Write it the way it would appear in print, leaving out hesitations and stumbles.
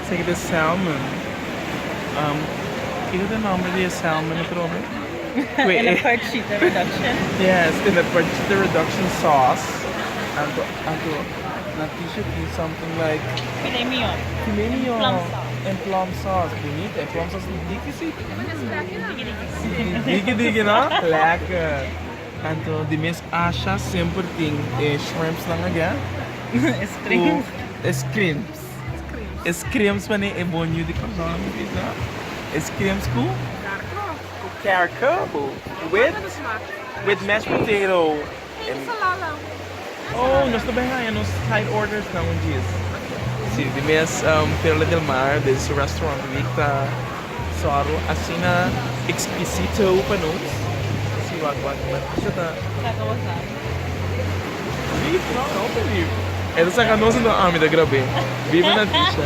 Zeg de salmon. Ik heb de naam van die salmon getroffen. In a parchita reduction. Yes, in the parchita reduction sauce. And na t-shirt is something like Filet mignon. filet mignon Plum sauce. and plum sauce. Bonito. En plum sauce is dikke ziet. Dikke, no? Lekker. En toen die meest asha simple thing is shrimps lang again. Strings. Scrimps. Scrimps wanneer je bonje die kan doen, scrimps cool. Caracol. With mashed potato. Oh, nós também nos side orders não um dia. Sim, de mês Perla del Mar, desse restaurant que está só assim na exquisito para nós. Sim, what, isso tá. Vive, não, believe. É dessa canosa no arme da grabei. Vive na ficha.